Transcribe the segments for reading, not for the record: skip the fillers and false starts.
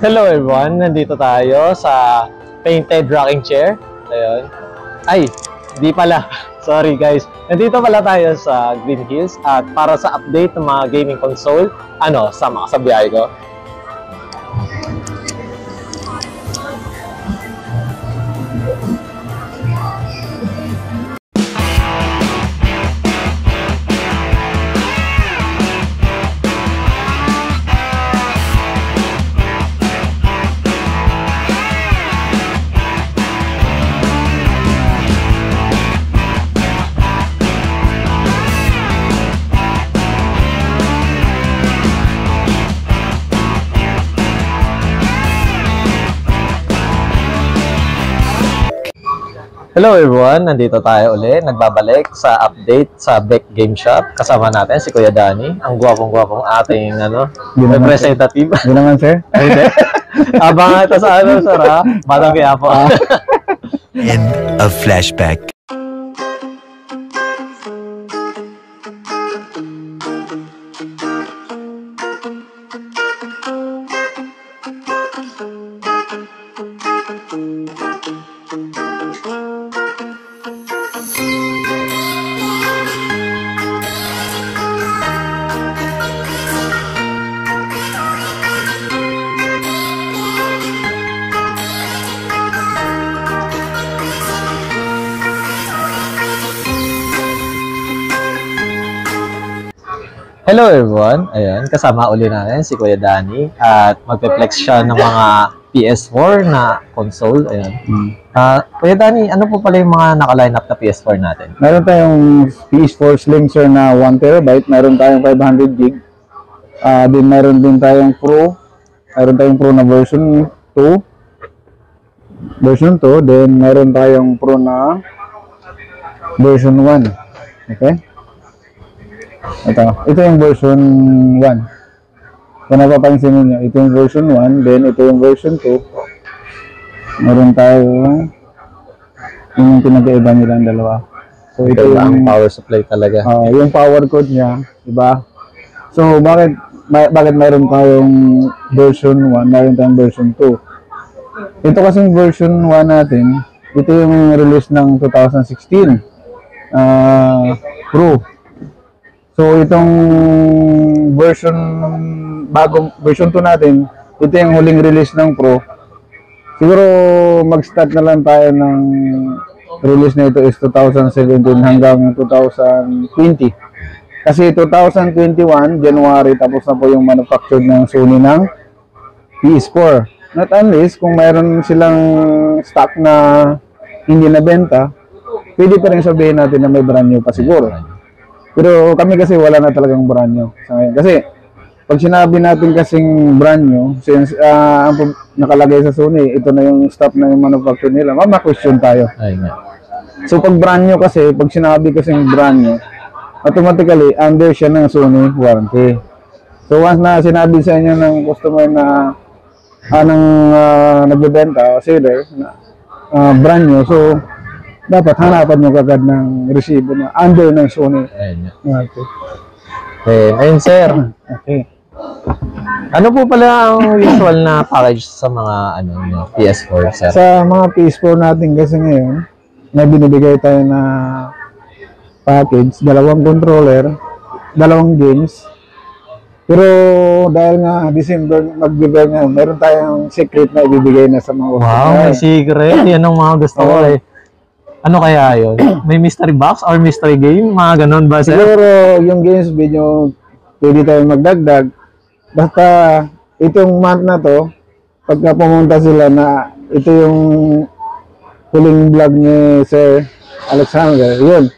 Hello everyone, nandito tayo sa painted rocking chair. Ayun. Ay, di pala. Sorry guys. Nandito pala tayo sa Green Hills at para sa update ng mga gaming console, sama ka sa biyahe ko. Hello everyone, nandito tayo ulit, nagbabalik sa update sa Beck Game Shop. Kasama natin si Kuya Danny, ang gwapong-gwapong ating representative. Yun naman, sir. Abangan ito sa sir ha? Batang kaya po. End of flashback. Hello everyone, ayan, kasama uli natin si Kuya Danny at magpe-flex siya ng mga PS4 na console, ayan. Kuya Danny, ano po pala yung mga naka-line up na PS4 natin? Meron tayong PS4 Slim, sir, na 1TB. Meron tayong 500GB. Then meron din tayong Pro. Meron tayong Pro na version 2. Then meron tayong Pro na version 1. Okay? Ito yung version 1. Kung napapansin niyo, ito yung version 1, then ito yung version 2. Meron tayo yung pinag-iba nilang dalawa. So ito yung power supply talaga. Yung power code niya, diba? So bakit meron tayong version 1, meron tayong version 2? Ito kasing version 1 natin, ito yung release ng 2016 Pro. So itong bagong version 2 natin, ito yung huling release ng Pro. Siguro mag-start na lang tayo ng release na ito is 2017 hanggang 2020. Kasi 2021, January, tapos na po yung manufacture ng Sony ng PS4. Not unless, kung mayroon silang stock na hindi nabenta, pwede pa rin sabihin natin na may brand new pa siguro. Pero kami kasi wala na talagang brand new sa ngayon. Kasi pag sinabi natin kasing brand new, since ang nakalagay sa Sony, ito na yung stop na yung manufacture nila, ma-question tayo. Ay nga. So pag brand new kasi, pag sinabi kasing brand new, automatically under siya ng Sony warranty. So once na sinabi sa inyo ng customer na nagbebenta o seller na brand new, so dapat hanapan nyo kagad ng resibo na under ng Sony. Ayun. Okay. Ayun sir. Okay. Ano po pala ang usual na package sa mga PS4 sir? Sa mga PS4 natin kasi ngayon, may binibigay tayo na package, 2 controller, 2 games. Pero dahil nga December magbibigay ngayon, meron tayong secret na ibibigay na sa mga Wow, may secret. Yan ang mga gusto ko eh. Ano kaya yun? May mystery box or mystery game? Mga ganun ba sir? Siguro yung games video, pwede tayong magdagdag. Basta itong month na to, pagka pumunta sila na ito yung huling vlog ni Sir Alexander, yun,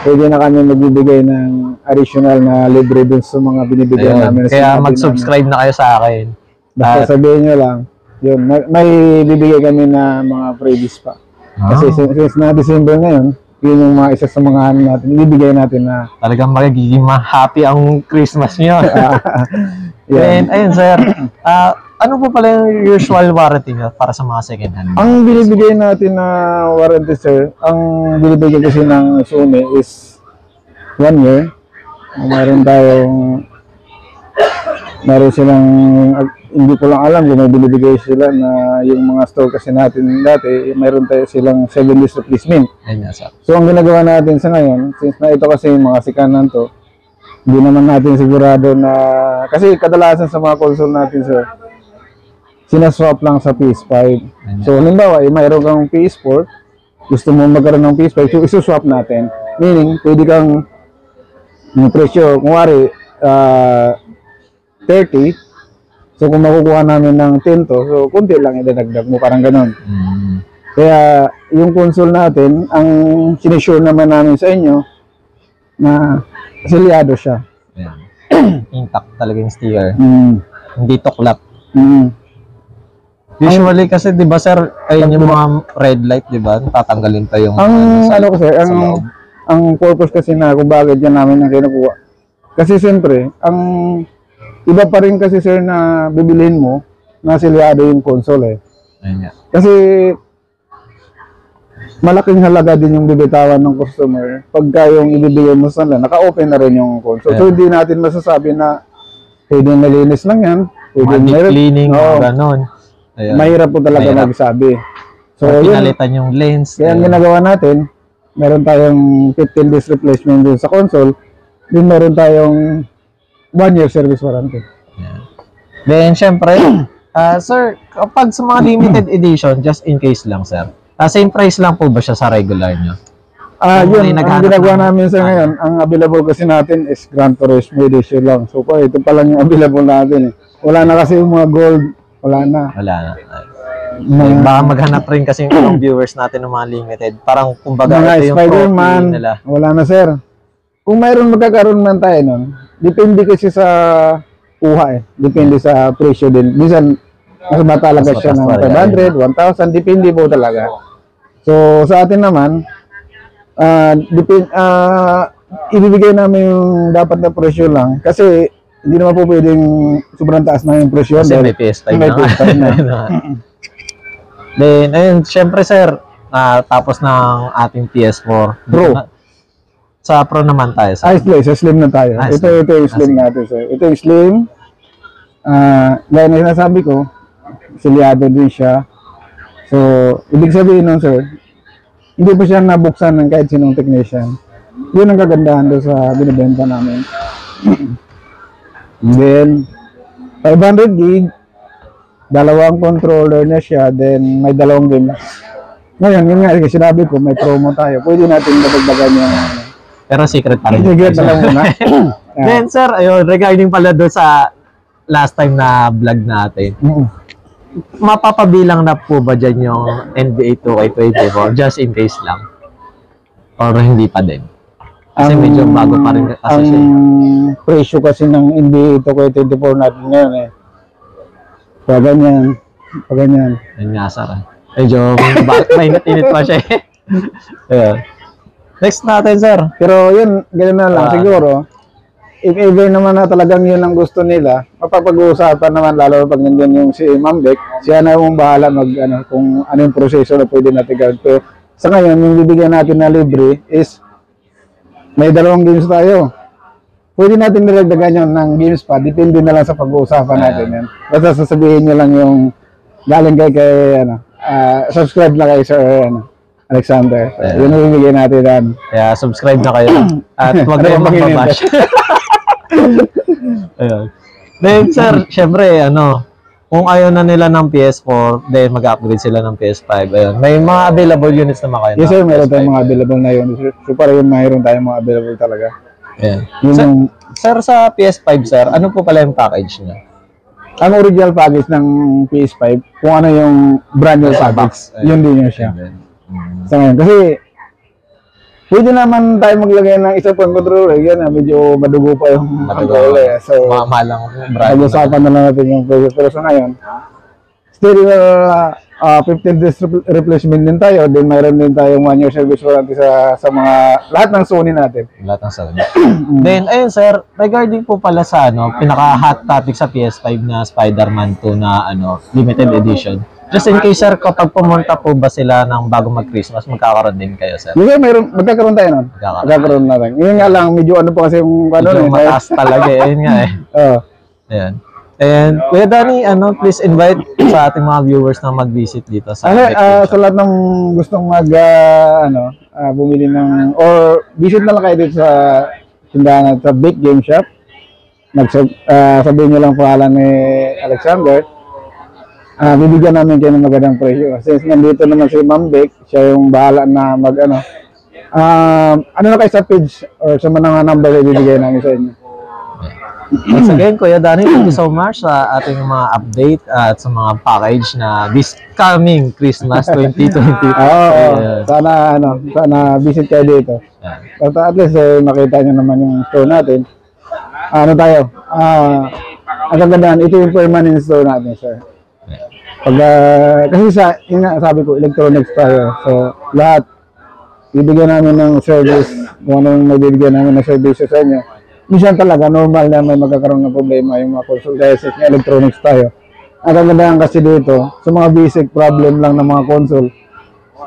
pwede na kami magbibigay ng additional na libre dun sa mga binibigay namin. Kaya mag-subscribe na kayo sa akin. Basta sabihin nyo lang, yun, may bibigay kami na mga freebies pa. Kasi since na December ngayon, yun yung mga isa sa mga natin, ibibigay natin na talagang magiging happy ang Christmas nyo. And ayun sir, ano po pala yung usual warranty nyo para sa mga second hand? Ang binibigay natin na warranty sir, ang binibigay kasi ng Sony is 1 year. Meron silang hindi ko lang alam kung may binibigay sila na yung mga store kasi natin dati, mayroon tayo silang 7 days replacement. Ayun nga, sir. So ang ginagawa natin sa ngayon, since na ito kasi yung mga sikanan to, hindi naman natin sigurado na, kasi kadalasan sa mga console natin sir, sinaswap lang sa PS5. So halimbawa, mayroon kang PS4, gusto mo magkaroon ng PS5, so isuswap natin. Meaning, pwede kang yung presyo, kung wari, 30, so kung makukuha namin ng 10 to, so kunti lang idadagdag mo, parang ganun. Kaya yung console natin, ang sinisure naman namin sa inyo na silyado siya. Ayan. Intact talaga yung sticker. Mm. Hindi tuklap. Mm. Usually kasi 'di ba sir, ayun yung mga red light 'di ba? Tatanggalin pa yung Ang sa- ano ko sir, sa loob. ang purpose kasi na kung bakit yan namin ang kinukuha. Kasi siyempre, ang iba pa rin kasi sir na bibilhin mo na silyado yung console eh. Ayun nga. Kasi malaking halaga din yung bibitawan ng customer pagka yung ibibigay mo sa kanila, naka-open na rin yung console. So Yeah. hindi natin masasabi na pwedeng malinis lang yan, Mga pwedeng deep cleaning, Oo. mga ganon. Ayun. mahirap po talaga Mahirap. magsabi. So Or yun, pinalitan yung lens. kaya ang ayun. ginagawa natin, meron tayong 15 days replacement dun sa console, din meron tayong 1 year service warranty. Then, syempre, sir, kapag sa mga limited edition, just in case lang, sir, same price lang po ba siya sa regular nyo? Kung Yun, may ang naghahanap ginagawa ng- namin sa ngayon, ang available kasi natin is Gran Turismo edition lang. So pa, ito pa lang yung available natin eh. Wala na kasi yung mga gold, wala na. Wala na. Baka maghanap rin kasi yung viewers natin ng mga limited. Parang, kumbaga, Mga ito yung Spider-Man, trophy nila. wala na sir. Kung mayroon magkakaroon man tayo nun, depende kasi sa kuha eh. Depende sa presyo din. Minsan, mas matalaga Mas siya ng mataas talaga, 500, 1,000, depende po talaga. So, sa atin naman, ibibigay namin yung dapat na presyo lang. Kasi, hindi naman po pwedeng sobrang taas na yung presyo. Kasi dahil may PS5 may na. PS5 na. Ayun na. Then, ayun, syempre sir, tapos ng ating PS4. Pro. Sa Pro naman tayo. Sir. Sa slim na tayo. Ah, Ito slim. yung slim sige. natin, sir. Ito yung slim. Gaya na sinasabi ko, silyado din siya. So, ibig sabihin nun, sir, hindi pa siya nabuksan ng kahit sinong technician. Yun ang kagandahan doon sa binibenta namin. And then, 500 gig, dalawang controller na siya, then may dalawang game. Ngayon, yun nga, sinabi ko, may promo tayo. Pwede natin dadagdagan yung Pero secret pa rin. Sige, na lang muna. Then sir, ayun, regarding pala doon sa last time na vlog natin, Mm. mapapabilang na po ba dyan yung NBA 2K24 just in case lang? Or hindi pa din? Kasi medyo bago pa rin kasi ang siya. presyo kasi ng NBA 2K24 natin ngayon eh. Pag ganyan. Yun nga sir. Medyo mainit-init pa siya eh. Ayun. Next natin sir. Pero yun, ganyan na lang. Ah. Siguro, if ever naman na talagang yun ang gusto nila, mapapag-uusapan naman lalo pag nandiyan yung si Ma'am Beck, siya na yung bahala kung ano yung proseso na pwede natin gawin. Pero sa ngayon, yung bibigyan natin na libre is may dalawang games tayo. Pwede natin nilagdagan yun ng games pa. Depende na lang sa pag-uusapan natin yan. Basta sasabihin nyo lang yung galing kay subscribe na kay Sir Alexander. Yun ang bibigyan natin yan. Kaya subscribe na kayo. At huwag Ano kayong bang magbabash. Ayun. Then sir, syempre, kung ayaw na nila ng PS4, then mag-upgrade sila ng PS5. Ayun. May mga available units naman kayo. Yes na sir, meron PS5. tayong mga available na yun. So para yun, mayroon tayong mga available talaga. Ayan. Yun Sir, yung, sir, sa PS5, sir, ano po pala yung package niya? ang original package ng PS5, kung ano yung brand new Sa package, box. yun din yun siya. Mm. Sa ngayon, kasi pwede naman tayo maglagay ng isa pang controller, yan medyo madugo pa yung controller. So, Malang brand. pag-usapan na lang natin yung presyo. Pero sa ngayon, still 15 days replacement din tayo. Then mayroon din tayong 1 year service warranty sa mga lahat ng Sony natin. Lahat ng Sony. Then, ayun sir, regarding po pala sa pinaka-hot topic sa PS5 na Spider-Man 2 na limited edition. Just in case sir, kapag pumunta po ba sila ng bago mag-Christmas, magkakaroon din kayo sir? Yung magkakaroon tayo nun. Magkakaroon natin. Yun nga lang, medyo ano pa kasi yung Medyo mataas talaga eh. Ayun nga eh. Oo. Ayan. And Kuya Danny, please invite sa ating mga viewers na mag-visit dito sa Sa lahat ng gustong bumili ng, or visit na lang kayo dito sa tindahan sa Big Game Shop. Sabihin nyo lang pangalan ni Alexander. Bibigyan namin kayo ng magandang presyo. Since nandito naman si Ma'am Beck, siya yung bahala na ano na kayo sa page or sa mga number na ibibigay namin sa inyo. Once again, Kuya Danny, thank you so much sa ating mga update at sa mga package na this coming Christmas 2020. Sana visit kayo dito. At least makita nyo naman yung store natin. Ang kagandahan, ito yung permanent store natin, sir. Kasi sabi ko, electronics tayo. So, lahat, ibigyan namin ng service, kung anong magbibigyan namin ng service sa inyo. Minsan talaga, normal na may magkakaroon ng problema yung mga console dahil sa electronics tayo. Ang kagandahan kasi dito, sa mga basic problem lang ng mga console,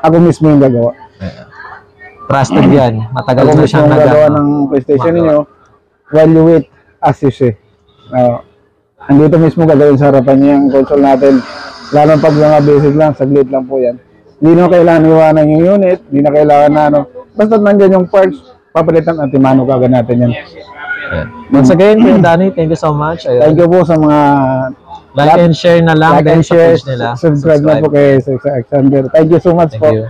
ako mismo yung gagawa. Trusted yan. Matagal ako na mismo siyang yung gagawa ng PlayStation ninyo while you wait, as you say. Andito mismo gagawin sa harapan niya yung console natin. Lalo pag mga basic lang, saglit lang po yan. Hindi na kailangan iwanan yung unit, hindi na kailangan na basta nandyan yung parts, papalitan at timano kagad natin yan. Once again, Kuya Danny, thank you so much. Ayun. Thank you po sa mga like and share na lang. like and sa share, page nila. subscribe na po kay Sir Alexander. Thank you so much Thank po. you.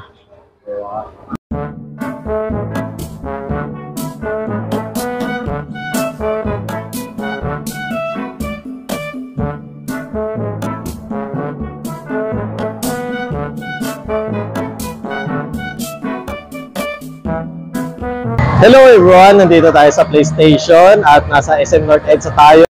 Hello everyone! Nandito tayo sa PlayStation at nasa SM North EDSA tayo